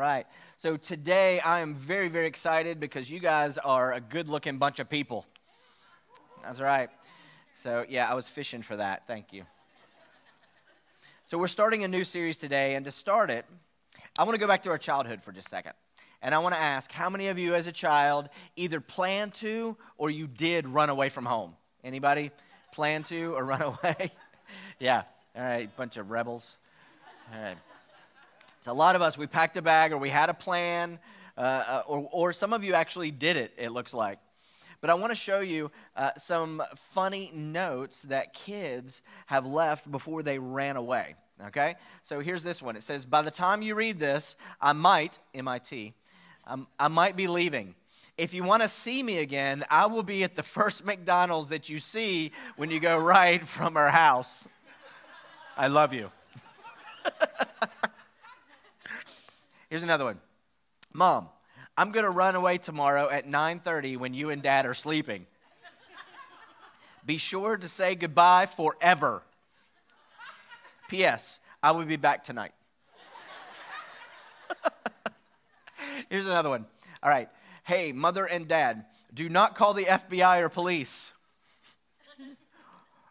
right. So today I am very, very excited because you guys are a good-looking bunch of people. That's right. So, yeah, I was fishing for that. Thank you. So we're starting a new series today, and to start it, I want to go back to our childhood for just a second. And I want to ask, how many of you as a child either planned to or you did run away from home? Anybody plan to or run away? Yeah. All right, bunch of rebels. All right. So a lot of us, we packed a bag or we had a plan, or some of you actually did it looks like. But I want to show you some funny notes that kids have left before they ran away, okay? So here's this one. It says, by the time you read this, I might, M-I-T, I might be leaving. If you want to see me again, I will be at the first McDonald's that you see when you go right from our house. I love you. Here's another one. Mom, I'm going to run away tomorrow at 9:30 when you and Dad are sleeping. Be sure to say goodbye forever. P.S. I will be back tonight. Here's another one. All right. Hey, Mother and Dad, do not call the FBI or police.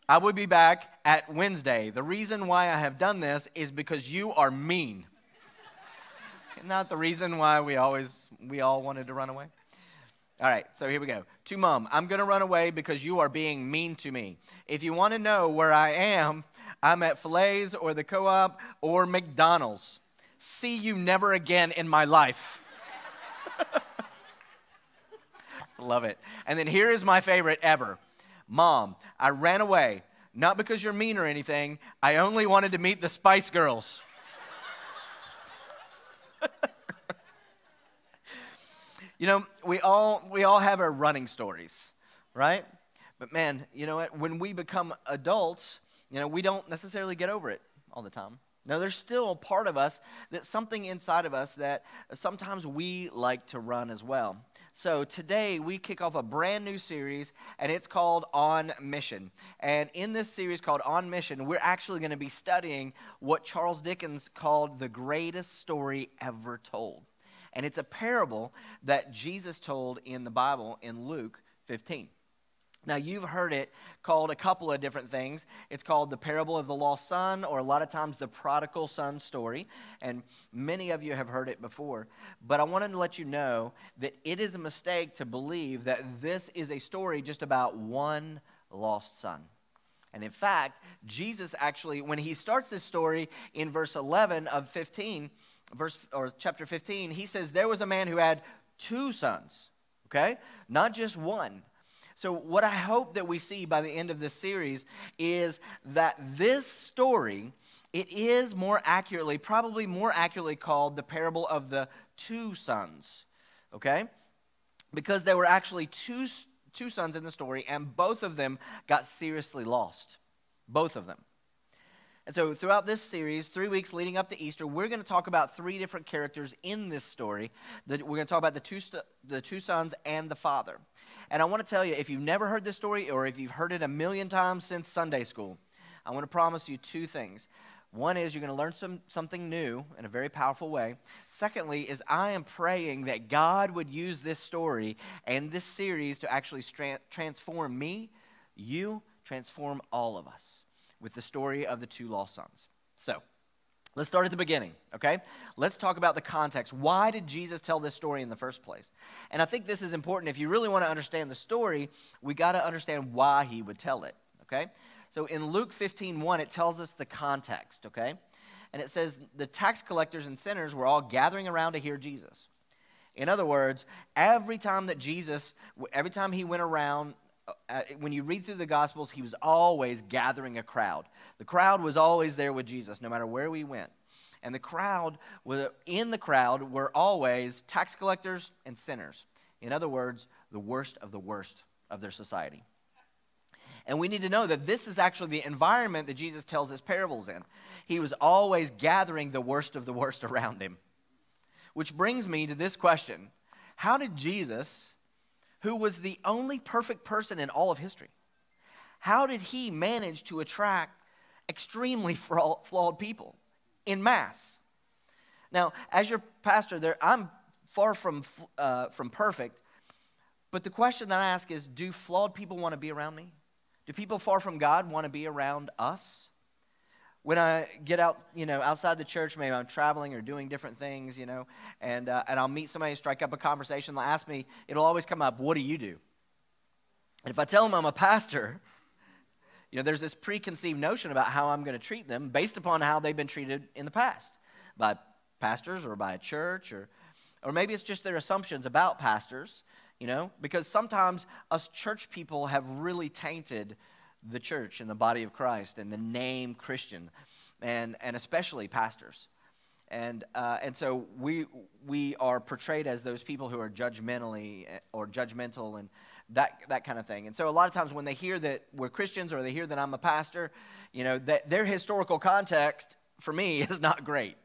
I will be back at Wednesday. The reason why I have done this is because you are mean. Not the reason why we all wanted to run away. All right, so here we go. To Mom, I'm going to run away because you are being mean to me. If you want to know where I am, I'm at Fillets or the Co-op or McDonald's. See you never again in my life. Love it. And then here is my favorite ever. Mom, I ran away, not because you're mean or anything. I only wanted to meet the Spice Girls. You know, we all have our running stories, right? But man, you know what? When we become adults, you know, we don't necessarily get over it all the time. Now, there's still a part of us, that something inside of us that sometimes we like to run as well. So today we kick off a brand new series, and it's called On Mission. And in this series called On Mission, we're actually going to be studying what Charles Dickens called the greatest story ever told. And it's a parable that Jesus told in the Bible in Luke 15. Now, you've heard it called a couple of different things. It's called the parable of the lost son, or a lot of times the prodigal son story. And many of you have heard it before. But I wanted to let you know that it is a mistake to believe that this is a story just about one lost son. And in fact, Jesus actually, when he starts this story in verse 11 of chapter 15, he says there was a man who had two sons, okay? Not just one. So what I hope that we see by the end of this series is that this story, it is probably more accurately called the parable of the two sons, okay? Because there were actually two sons in the story, and both of them got seriously lost. Both of them. And so throughout this series, 3 weeks leading up to Easter, we're going to talk about three different characters in this story. We're going to talk about the two sons and the father. And I want to tell you, if you've never heard this story, or if you've heard it a million times since Sunday school, I want to promise you two things. One is you're going to learn something new in a very powerful way. Secondly is I am praying that God would use this story and this series to actually transform me, you, transform all of us with the story of the two lost sons. So, let's start at the beginning, okay? Let's talk about the context. Why did Jesus tell this story in the first place? And I think this is important. If you really want to understand the story, we got to understand why he would tell it, okay? So in Luke 15:1, it tells us the context, okay? And it says the tax collectors and sinners were all gathering around to hear Jesus. In other words, every time he went around, when you read through the Gospels, he was always gathering a crowd. The crowd was always there with Jesus, no matter where we went. And in the crowd were always tax collectors and sinners. In other words, the worst of their society. And we need to know that this is actually the environment that Jesus tells his parables in. He was always gathering the worst of the worst around him. Which brings me to this question. How did Jesus, who was the only perfect person in all of history, how did he manage to attract extremely flawed people in mass? Now, as your pastor, I'm far from perfect, but the question that I ask is, do flawed people want to be around me? Do people far from God want to be around us? When I get out, outside the church, maybe I'm traveling or doing different things, and I'll meet somebody, strike up a conversation, they'll ask me, it'll always come up, what do you do? And if I tell them I'm a pastor, there's this preconceived notion about how I'm going to treat them based upon how they've been treated in the past by pastors or by a church, or maybe it's just their assumptions about pastors, because sometimes us church people have really tainted the church and the body of Christ and the name Christian, and especially pastors, and so we are portrayed as those people who are judgmental and that kind of thing. And so a lot of times when they hear that we're Christians or they hear that I'm a pastor, that their historical context for me is not great.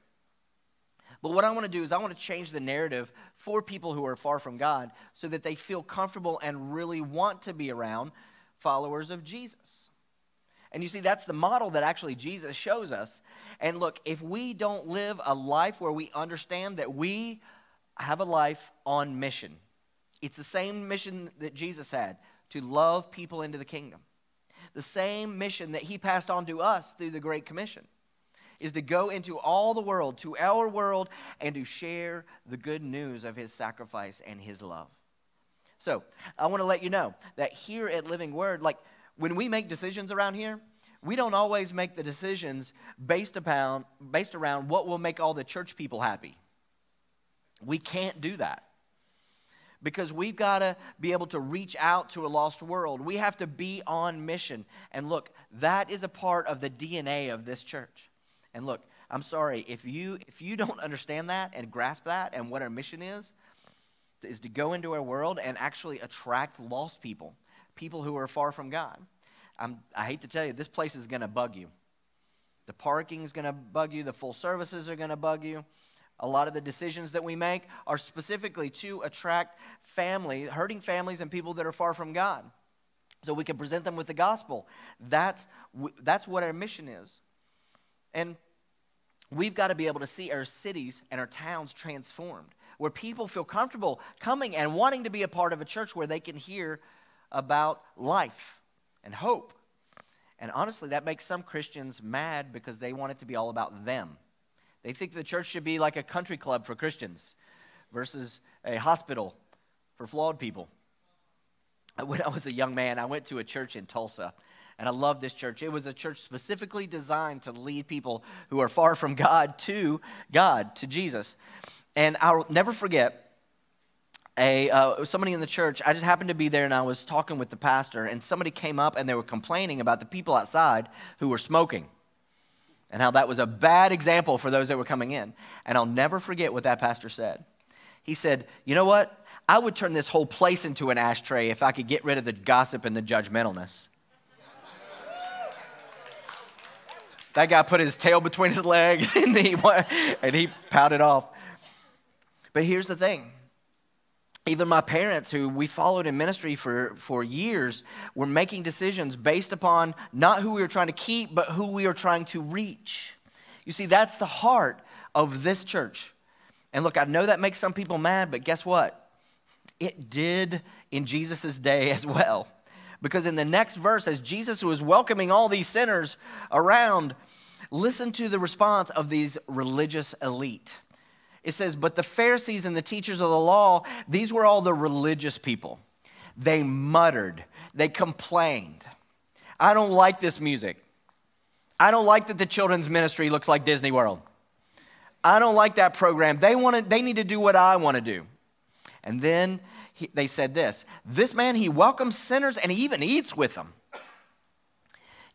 But what I want to do is I want to change the narrative for people who are far from God so that they feel comfortable and really want to be around followers of Jesus. And you see, that's the model that actually Jesus shows us. And look, if we don't live a life where we understand that we have a life on mission, it's the same mission that Jesus had, to love people into the kingdom. The same mission that he passed on to us through the Great Commission is to go into all the world, to our world, and to share the good news of his sacrifice and his love. So I want to let you know that here at Living Word, like when we make decisions around here, we don't always make the decisions based around what will make all the church people happy. We can't do that because we've got to be able to reach out to a lost world. We have to be on mission. And look, that is a part of the DNA of this church. And look, I'm sorry, if you don't understand that and grasp that and what our mission is to go into our world and actually attract lost people who are far from God. I hate to tell you, this place is going to bug you. The parking is going to bug you. The full services are going to bug you. A lot of the decisions that we make are specifically to attract hurting families and people that are far from God, so we can present them with the gospel. That's what our mission is. And we've got to be able to see our cities and our towns transformed, where people feel comfortable coming and wanting to be a part of a church where they can hear about life and hope. And honestly, that makes some Christians mad because they want it to be all about them. They think the church should be like a country club for Christians versus a hospital for flawed people. When I was a young man, I went to a church in Tulsa, and I loved this church. It was a church specifically designed to lead people who are far from God, to Jesus. And I'll never forget somebody in the church. I just happened to be there, and I was talking with the pastor, and somebody came up, and they were complaining about the people outside who were smoking and how that was a bad example for those that were coming in. And I'll never forget what that pastor said. He said, you know what? I would turn this whole place into an ashtray if I could get rid of the gossip and the judgmentalness. That guy put his tail between his legs and he pouted off. But here's the thing. Even my parents, who we followed in ministry for years, were making decisions based upon not who we were trying to keep, but who we were trying to reach. You see, that's the heart of this church. And look, I know that makes some people mad, but guess what? It did in Jesus' day as well. Because in the next verse, as Jesus was welcoming all these sinners around, listen to the response of these religious elite. It says, but the Pharisees and the teachers of the law, these were all the religious people. They muttered. They complained. I don't like this music. I don't like that the children's ministry looks like Disney World. I don't like that program. They need to do what I want to do. And then they said this man, he welcomes sinners and he even eats with them.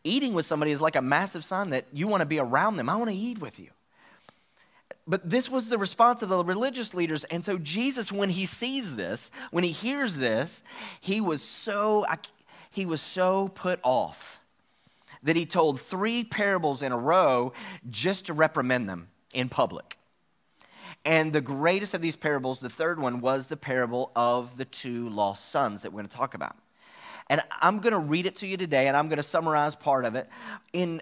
Eating with somebody is like a massive sign that you want to be around them. I want to eat with you. But this was the response of the religious leaders. And so Jesus, when he sees this, when he hears this, he was so put off that he told 3 parables in a row just to reprimand them in public. And the greatest of these parables, the third one, was the parable of the 2 lost sons that we're going to talk about. And I'm going to read it to you today, and I'm going to summarize part of it,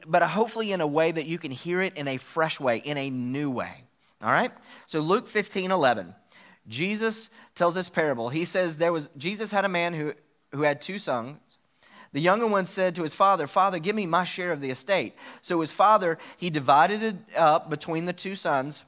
but hopefully in a way that you can hear it in a fresh way, in a new way. All right? So Luke 15:11. Jesus tells this parable. He says Jesus had a man who had 2 sons. The younger one said to his father, "Father, give me my share of the estate." So his father, he divided it up between the 2 sons.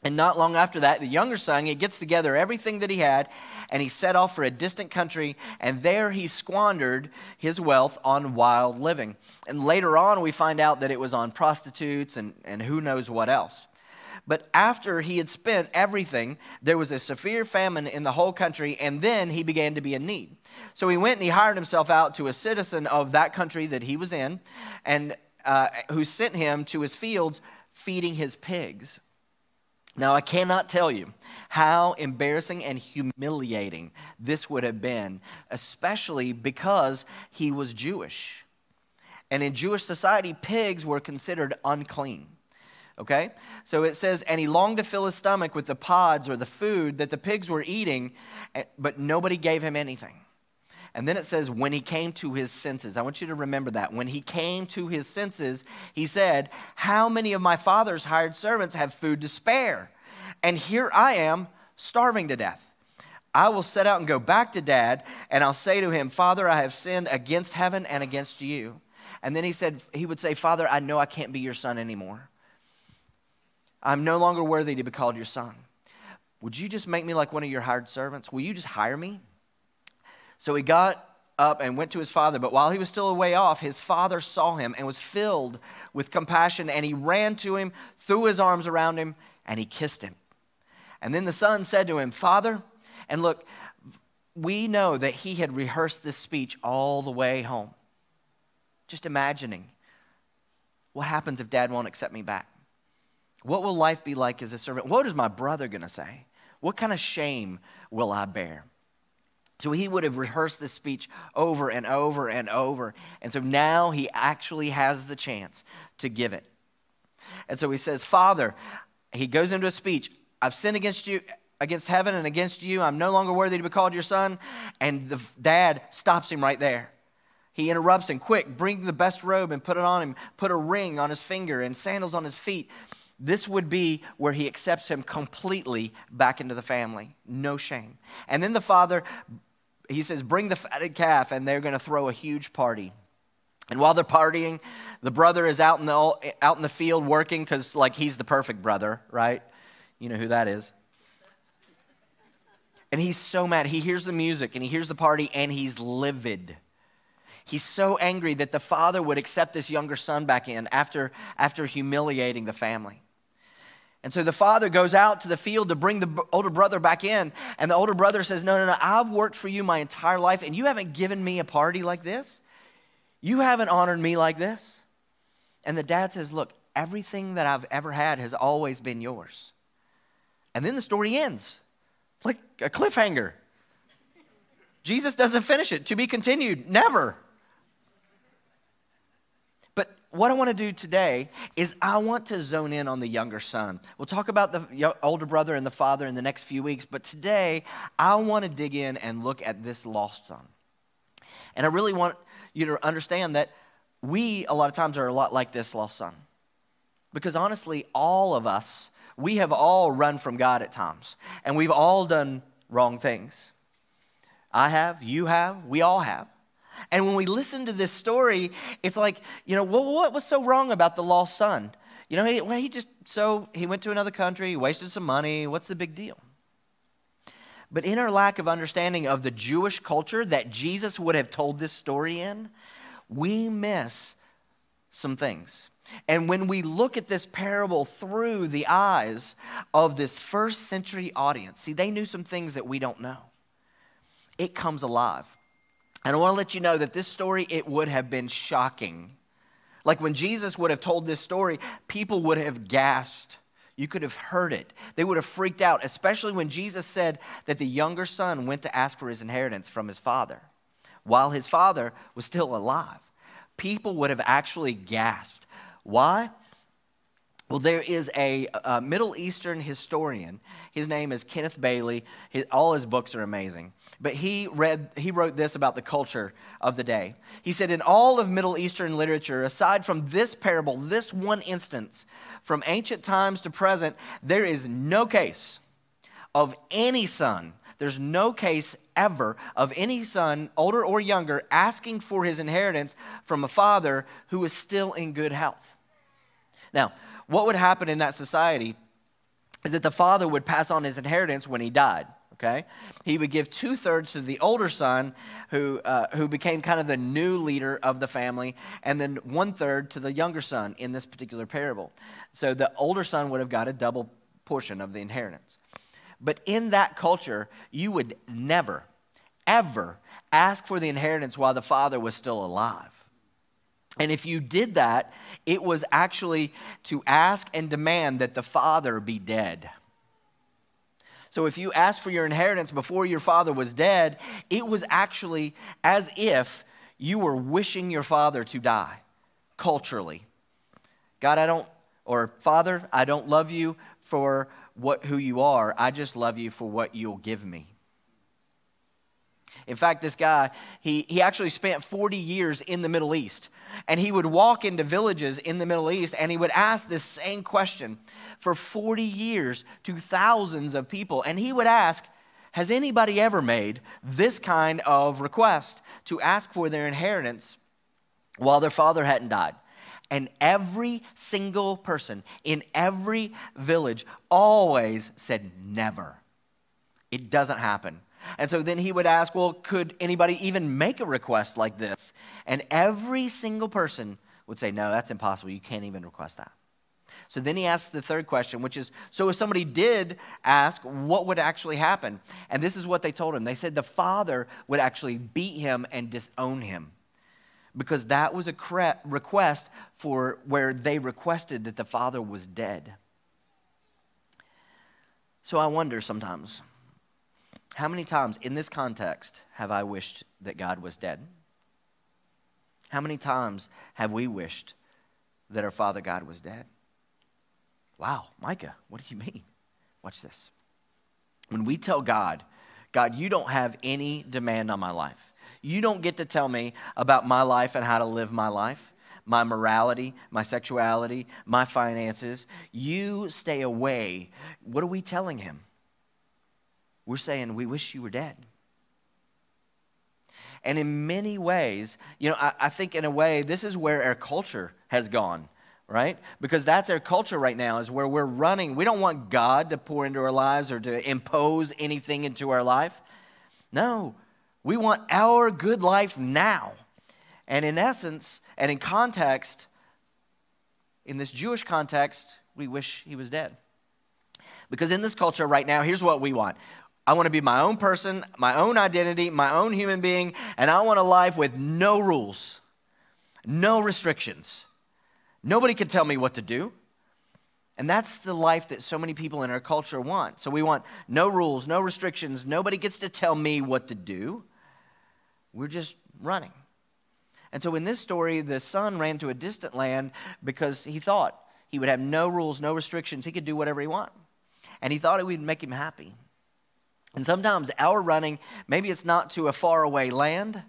And not long after that, the younger son, he gets together everything that he had, and he set off for a distant country, and there he squandered his wealth on wild living. And later on, we find out that it was on prostitutes and who knows what else. But after he had spent everything, there was a severe famine in the whole country, and then he began to be in need. So he went and he hired himself out to a citizen of that country that he was in, and who sent him to his fields feeding his pigs. Now, I cannot tell you how embarrassing and humiliating this would have been, especially because he was Jewish. And in Jewish society, pigs were considered unclean. Okay? So it says, and he longed to fill his stomach with the pods or the food that the pigs were eating, but nobody gave him anything. And then it says, when he came to his senses. I want you to remember that. When he came to his senses, he said, "How many of my father's hired servants have food to spare? And here I am, starving to death. I will set out and go back to Dad, and I'll say to him, 'Father, I have sinned against heaven and against you.'" And then he would say, "Father, I know I can't be your son anymore. I'm no longer worthy to be called your son. Would you just make me like one of your hired servants? Will you just hire me?" So he got up and went to his father, but while he was still a way off, his father saw him and was filled with compassion, and he ran to him, threw his arms around him, and he kissed him. And then the son said to him, "Father," and look, we know that he had rehearsed this speech all the way home. Just imagining, what happens if Dad won't accept me back? What will life be like as a servant? What is my brother going to say? What kind of shame will I bear? So he would have rehearsed this speech over and over and over. And so now he actually has the chance to give it. And so he says, "Father," he goes into a speech, "I've sinned against you, against heaven and against you. I'm no longer worthy to be called your son." And the dad stops him right there. He interrupts him. "Quick, bring the best robe and put it on him. Put a ring on his finger and sandals on his feet." This would be where he accepts him completely back into the family. No shame. And then the father, he says, "Bring the fatted calf," and they're going to throw a huge party. And while they're partying, the brother is out in the field working because, like, he's the perfect brother, right? You know who that is. And he's so mad. He hears the music and he hears the party and he's livid. He's so angry that the father would accept this younger son back in after humiliating the family. And so the father goes out to the field to bring the older brother back in. And the older brother says, no, I've worked for you my entire life, and you haven't given me a party like this. You haven't honored me like this. And the dad says, "Look, everything that I've ever had has always been yours." And then the story ends like a cliffhanger. Jesus doesn't finish it. To be continued. Never. What I want to do today is I want to zone in on the younger son. We'll talk about the older brother and the father in the next few weeks, but today I want to dig in and look at this lost son. And I really want you to understand that we, a lot of times, are a lot like this lost son. Because honestly, all of us, we have all run from God at times. And we've all done wrong things. I have, you have, we all have. And when we listen to this story, it's like, what was so wrong about the lost son? He went to another country, he wasted some money. What's the big deal? But in our lack of understanding of the Jewish culture that Jesus would have told this story in, we miss some things. And when we look at this parable through the eyes of this first century audience, see, they knew some things that we don't know. It comes alive. And I want to let you know that this story, it would have been shocking. Like when Jesus would have told this story, people would have gasped. You could have heard it. They would have freaked out, especially when Jesus said that the younger son went to ask for his inheritance from his father while his father was still alive. People would have actually gasped. Why? Well, there is a Middle Eastern historian. His name is Kenneth Bailey. All his books are amazing. But he wrote this about the culture of the day. He said, in all of Middle Eastern literature, aside from this parable, this one instance, from ancient times to present, there is no case of any son. There's no case ever of any son, older or younger, asking for his inheritance from a father who is still in good health. Now, what would happen in that society is that the father would pass on his inheritance when he died, okay? He would give 2/3 to the older son who became kind of the new leader of the family, and then 1/3 to the younger son in this particular parable. So the older son would have got a double portion of the inheritance. But in that culture, you would never, ever ask for the inheritance while the father was still alive. And if you did that, it was actually to ask and demand that the father be dead. So if you asked for your inheritance before your father was dead, it was actually as if you were wishing your father to die, culturally. God, Father, I don't love you for who you are. I just love you for what you'll give me. In fact, this guy, he actually spent 40 years in the Middle East. And he would walk into villages in the Middle East and he would ask this same question for 40 years to thousands of people. And he would ask, has anybody ever made this kind of request to ask for their inheritance while their father hadn't died? And every single person in every village always said never. It doesn't happen. And so then he would ask, well, could anybody even make a request like this? And every single person would say, no, that's impossible. You can't even request that. So then he asked the third question, which is, so if somebody did ask, what would actually happen? And this is what they told him. They said the father would actually beat him and disown him, because that was a request for where they requested that the father was dead. So I wonder sometimes, how many times in this context have I wished that God was dead? How many times have we wished that our Father God was dead? Wow, Micah, what do you mean? Watch this. When we tell God, God, you don't have any demand on my life. You don't get to tell me about my life and how to live my life, my morality, my sexuality, my finances. You stay away. What are we telling him? We're saying, we wish you were dead. And in many ways, I think in a way, this is where our culture has gone, right? Because that's our culture right now, is where we're running. We don't want God to pour into our lives or to impose anything into our life. No, we want our good life now. And in essence, and in context, in this Jewish context, we wish he was dead. Because in this culture right now, here's what we want. I want to be my own person, my own identity, my own human being, and I want a life with no rules, no restrictions. Nobody can tell me what to do. And that's the life that so many people in our culture want. So we want no rules, no restrictions. Nobody gets to tell me what to do. We're just running. And so in this story, the son ran to a distant land because he thought he would have no rules, no restrictions. He could do whatever he wanted. And he thought it would make him happy. And sometimes our running, maybe it's not to a faraway land.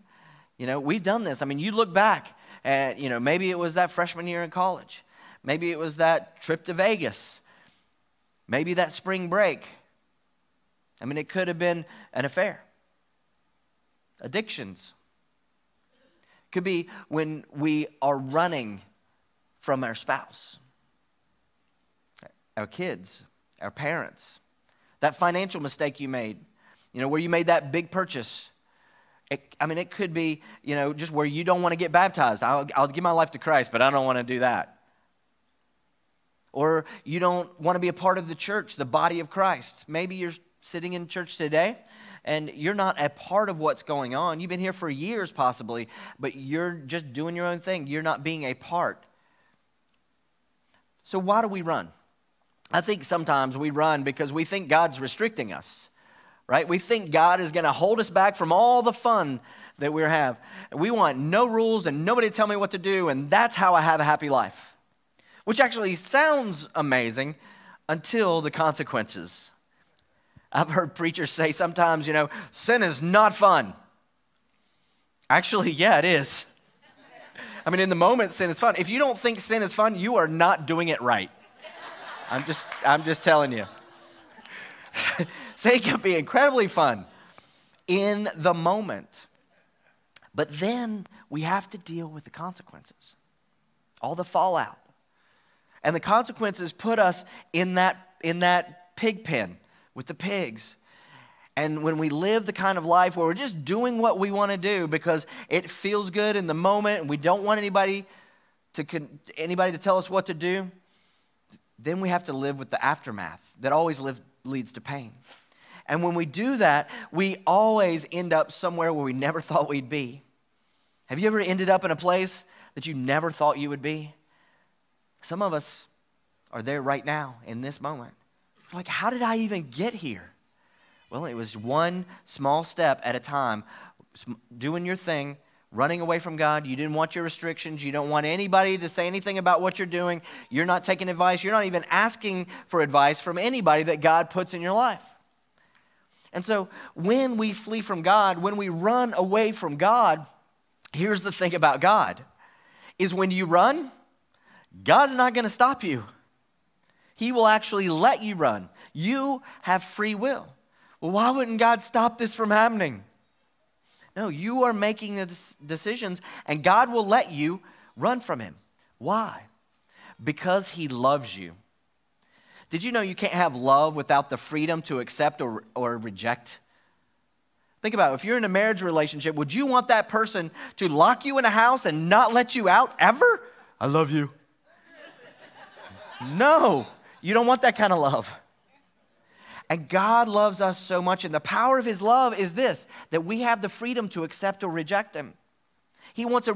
We've done this. I mean, you look back at, maybe it was that freshman year in college. Maybe it was that trip to Vegas. Maybe that spring break. I mean, it could have been an affair. Addictions. Could be when we are running from our spouse, our kids, our parents. That financial mistake you made, where you made that big purchase. It could be, just where you don't want to get baptized. I'll give my life to Christ, but I don't want to do that. Or you don't want to be a part of the church, the body of Christ. Maybe you're sitting in church today and you're not a part of what's going on. You've been here for years possibly, but you're just doing your own thing. You're not being a part. So why do we run? I think sometimes we run because we think God's restricting us, right? We think God is going to hold us back from all the fun that we have. We want no rules and nobody to tell me what to do, and that's how I have a happy life. which actually sounds amazing until the consequences. I've heard preachers say sometimes, sin is not fun. Actually, yeah, it is. I mean, in the moment, sin is fun. If you don't think sin is fun, you are not doing it right. I'm just telling you. Sin can be incredibly fun in the moment. But then we have to deal with the consequences, all the fallout. And the consequences put us in that pig pen with the pigs. And when we live the kind of life where we're just doing what we want to do because it feels good in the moment and we don't want anybody to tell us what to do, then we have to live with the aftermath that always leads to pain. And when we do that, we always end up somewhere where we never thought we'd be. Have you ever ended up in a place that you never thought you would be? Some of us are there right now in this moment. Like, how did I even get here? Well, it was one small step at a time, doing your thing, running away from God. You didn't want your restrictions. You don't want anybody to say anything about what you're doing. You're not taking advice. You're not even asking for advice from anybody that God puts in your life. And so when we flee from God, when we run away from God, here's the thing about God, is when you run, God's not going to stop you. He will actually let you run. You have free will. Well, why wouldn't God stop this from happening? No, you are making the decisions, and God will let you run from him. Why? Because he loves you. Did you know you can't have love without the freedom to accept or reject? Think about it. If you're in a marriage relationship, would you want that person to lock you in a house and not let you out ever? I love you. No, you don't want that kind of love. And God loves us so much, and the power of his love is this, that we have the freedom to accept or reject him. He wants a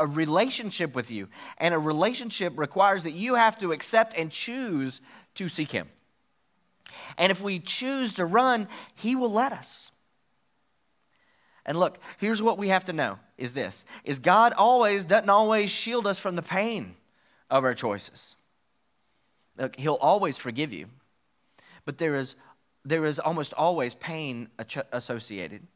relationship with you, and a relationship requires that you have to accept and choose to seek him. And if we choose to run, he will let us. And look, here's what we have to know is this, is God doesn't always shield us from the pain of our choices. Look, he'll always forgive you. But there is almost always pain associated.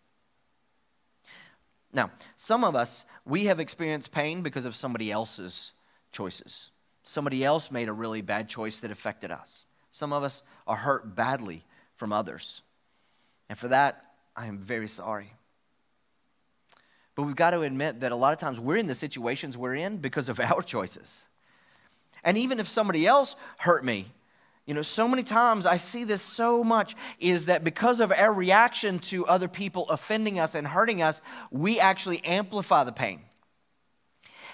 Now, some of us, we have experienced pain because of somebody else's choices. Somebody else made a really bad choice that affected us. Some of us are hurt badly from others. And for that, I am very sorry. But we've got to admit that a lot of times we're in the situations we're in because of our choices. And even if somebody else hurt me, so many times I see this so much is that because of our reaction to other people offending us and hurting us, we actually amplify the pain.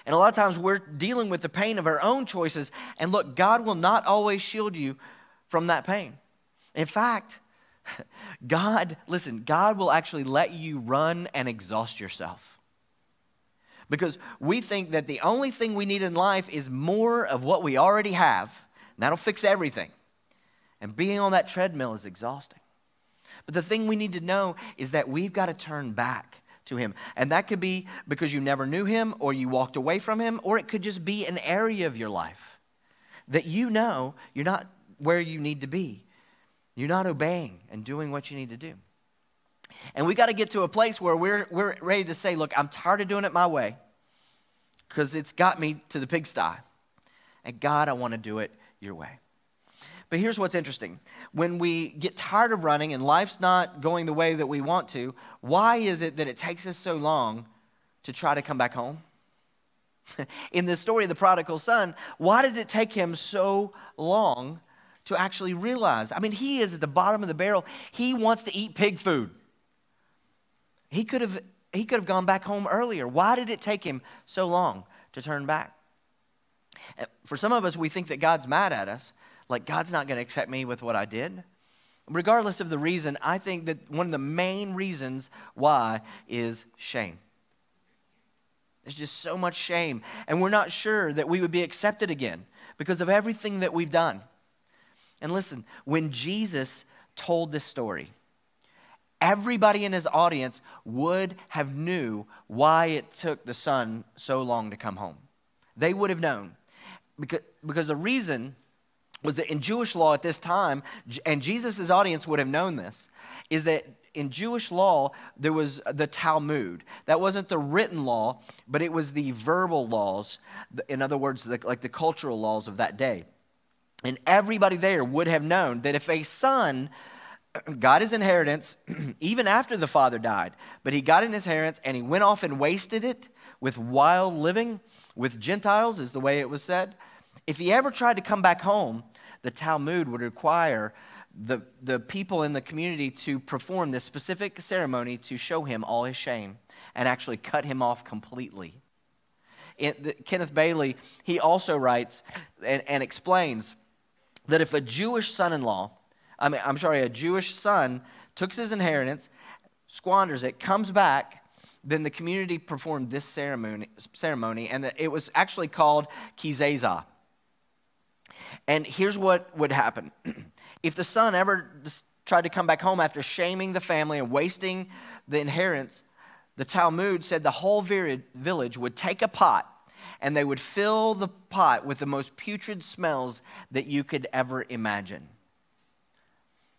And a lot of times we're dealing with the pain of our own choices. And look, God will not always shield you from that pain. In fact, God will actually let you run and exhaust yourself. Because we think that the only thing we need in life is more of what we already have. And that'll fix everything. And being on that treadmill is exhausting. But the thing we need to know is that we've got to turn back to him. And that could be because you never knew him or you walked away from him, or it could just be an area of your life that you're not where you need to be. You're not obeying and doing what you need to do. And we got to get to a place where we're ready to say, look, I'm tired of doing it my way because it's got me to the pigsty. And God, I want to do it your way. But here's what's interesting. When we get tired of running and life's not going the way that we want to, why is it that it takes us so long to try to come back home? In the story of the prodigal son, why did it take him so long to actually realize? I mean, he is at the bottom of the barrel. He wants to eat pig food. He could have gone back home earlier. Why did it take him so long to turn back? For some of us, we think that God's mad at us. Like, God's not going to accept me with what I did. Regardless of the reason, I think that one of the main reasons why is shame. There's just so much shame. And we're not sure that we would be accepted again because of everything that we've done. And listen, when Jesus told this story, everybody in his audience would have knew why it took the son so long to come home. They would have known. because the reason was that in Jewish law at this time, and Jesus' audience would have known this, is that in Jewish law, there was the Talmud. That wasn't the written law, but it was the verbal laws. In other words, like the cultural laws of that day. And everybody there would have known that if a son got his inheritance, even after the father died, but he got his inheritance and he went off and wasted it with wild living, with Gentiles, is the way it was said. If he ever tried to come back home, the Talmud would require the people in the community to perform this specific ceremony to show him all his shame and actually cut him off completely. Kenneth Bailey, he also writes and explains that if a Jewish a Jewish son took his inheritance, squanders it, comes back, then the community performed this ceremony, and it was actually called kizazah. And here's what would happen. If the son ever tried to come back home after shaming the family and wasting the inheritance, the Talmud said the whole village would take a pot and they would fill the pot with the most putrid smells that you could ever imagine.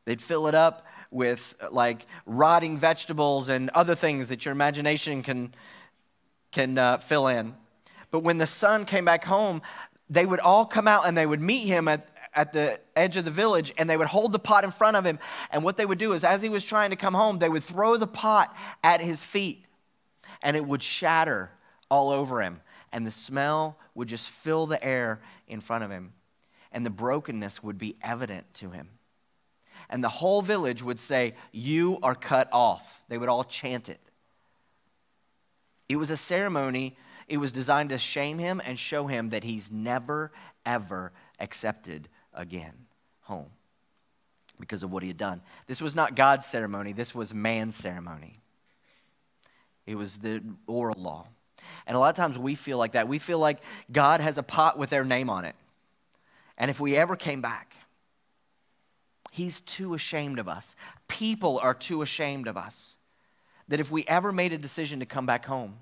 They'd fill it up with like rotting vegetables and other things that your imagination can fill in. But when the son came back home, they would all come out and they would meet him at the edge of the village, and they would hold the pot in front of him. And what they would do is, as he was trying to come home, they would throw the pot at his feet, and it would shatter all over him. And the smell would just fill the air in front of him. And the brokenness would be evident to him. And the whole village would say, "You are cut off." They would all chant it. It was a ceremony. It was designed to shame him and show him that he's never, ever accepted again home because of what he had done. This was not God's ceremony. This was man's ceremony. It was the oral law. And a lot of times we feel like that. We feel like God has a pot with their name on it. And if we ever came back, he's too ashamed of us. People are too ashamed of us that if we ever made a decision to come back home,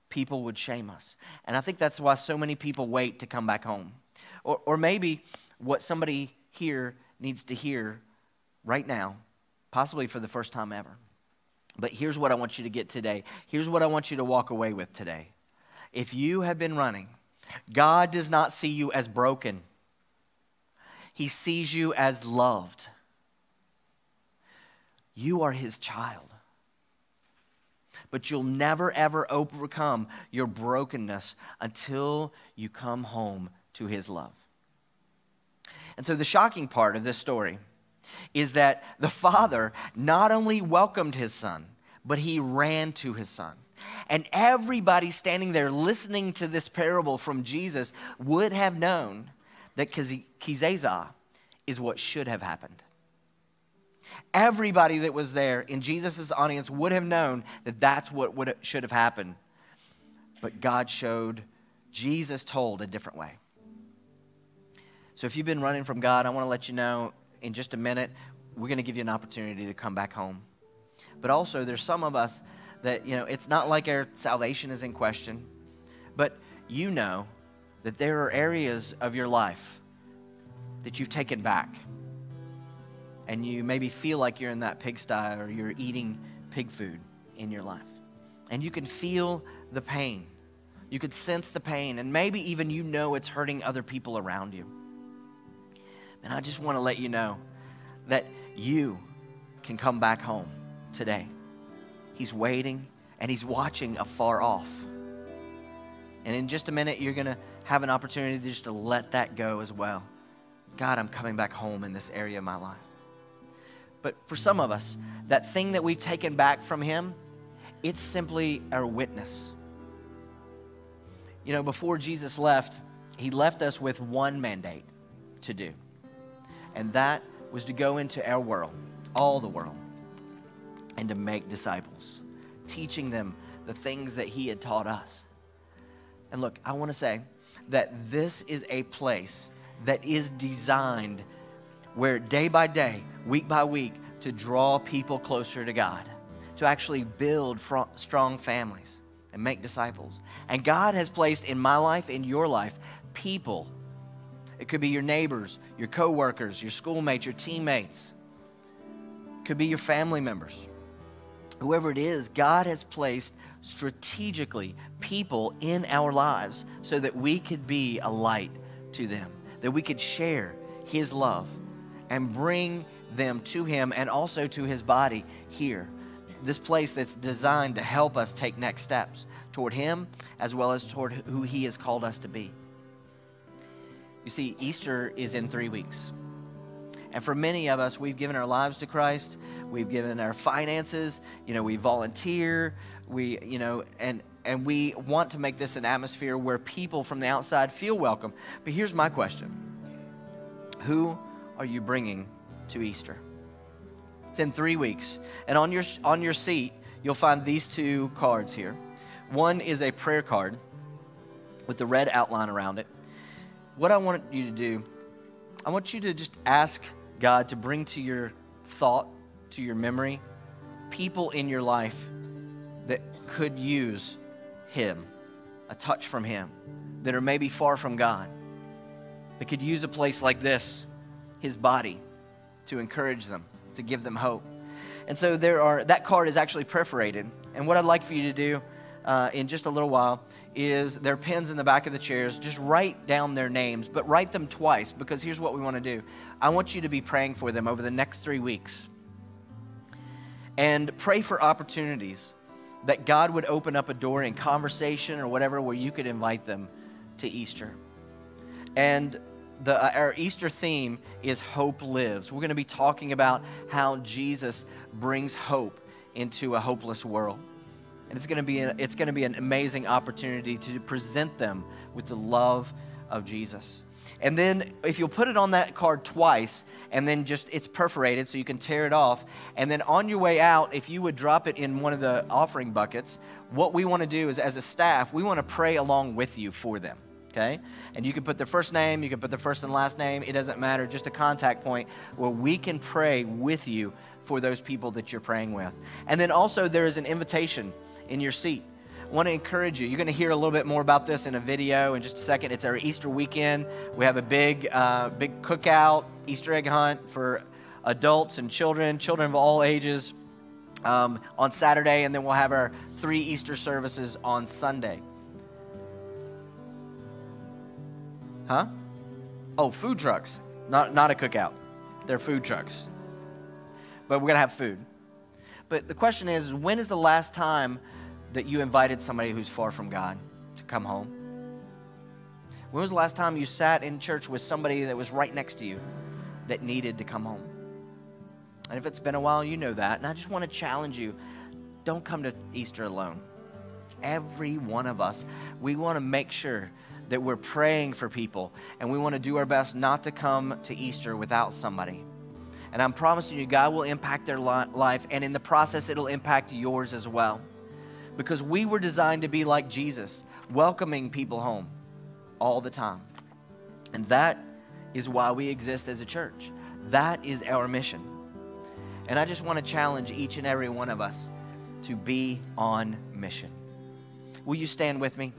people would shame us. And I think that's why so many people wait to come back home. Or maybe what somebody here needs to hear right now, possibly for the first time ever. But here's what I want you to get today. Here's what I want you to walk away with today. If you have been running, God does not see you as broken. He sees you as loved. You are his child. But you'll never, ever overcome your brokenness until you come home to his love. And so the shocking part of this story is that the father not only welcomed his son, but he ran to his son. And everybody standing there listening to this parable from Jesus would have known that kizazah is what should have happened. Everybody that was there in Jesus' audience would have known that that's what should have happened. But Jesus told a different way. So if you've been running from God, I want to let you know in just a minute, we're going to give you an opportunity to come back home. But also, there's some of us that, it's not like our salvation is in question, but you know that there are areas of your life that you've taken back. And you maybe feel like you're in that pigsty or you're eating pig food in your life. And you can feel the pain. You could sense the pain. And maybe even it's hurting other people around you. And I just want to let you know that you can come back home today. He's waiting and he's watching afar off. And in just a minute, you're going to have an opportunity just to let that go as well. God, I'm coming back home in this area of my life. But for some of us, that thing that we've taken back from him, it's simply our witness. Before Jesus left, he left us with one mandate to do. And that was to go into our world, all the world, and to make disciples, teaching them the things that he had taught us. And look, I want to say that this is a place that is designed where day by day, week by week, to draw people closer to God, to actually build strong families and make disciples. And God has placed in my life, in your life, people. It could be your neighbors, your coworkers, your schoolmates, your teammates. It could be your family members. Whoever it is, God has placed strategically people in our lives so that we could be a light to them, that we could share His love and bring them to Him and also to His body here. This place that's designed to help us take next steps toward Him as well as toward who He has called us to be. You see, Easter is in 3 weeks. And for many of us, we've given our lives to Christ. We've given our finances. We volunteer. And we want to make this an atmosphere where people from the outside feel welcome. But here's my question. Who are you bringing to Easter? It's in 3 weeks. And on your seat, you'll find these 2 cards here. One is a prayer card with the red outline around it. What I want you to do, I want you to just ask God to bring to your thought, to your memory, people in your life that could use Him, a touch from Him, that are maybe far from God, that could use a place like this, His body, to encourage them, to give them hope. And so that card is actually perforated. And what I'd like for you to do in just a little while is there are pens in the back of the chairs. Just write down their names, but write them twice, because here's what we want to do. I want you to be praying for them over the next 3 weeks. And pray for opportunities that God would open up a door in conversation or whatever where you could invite them to Easter. And our Easter theme is Hope Lives. We're going to be talking about how Jesus brings hope into a hopeless world. And it's going to be an amazing opportunity to present them with the love of Jesus. And then if you'll put it on that card twice, and then it's perforated so you can tear it off, and then on your way out, if you would drop it in one of the offering buckets, what we want to do is, as a staff, we want to pray along with you for them. Okay? And you can put their first name, you can put their first and last name, it doesn't matter, just a contact point where we can pray with you for those people that you're praying with. And then also there is an invitation in your seat. I want to encourage you. You're going to hear a little bit more about this in a video in just a second. It's our Easter weekend. We have a big cookout, Easter egg hunt for adults and children of all ages on Saturday, and then we'll have our 3 Easter services on Sunday. Huh? Oh, food trucks. Not a cookout. They're food trucks. But we're going to have food. But the question is, when is the last time that you invited somebody who's far from God to come home? When was the last time you sat in church with somebody that was right next to you that needed to come home? And if it's been a while, you know that. And I just want to challenge you, don't come to Easter alone. Every one of us, we want to make sure that we're praying for people, and we want to do our best not to come to Easter without somebody. And I'm promising you, God will impact their life, and in the process, it'll impact yours as well. Because we were designed to be like Jesus, welcoming people home all the time. And that is why we exist as a church. That is our mission. And I just want to challenge each and every one of us to be on mission. Will you stand with me?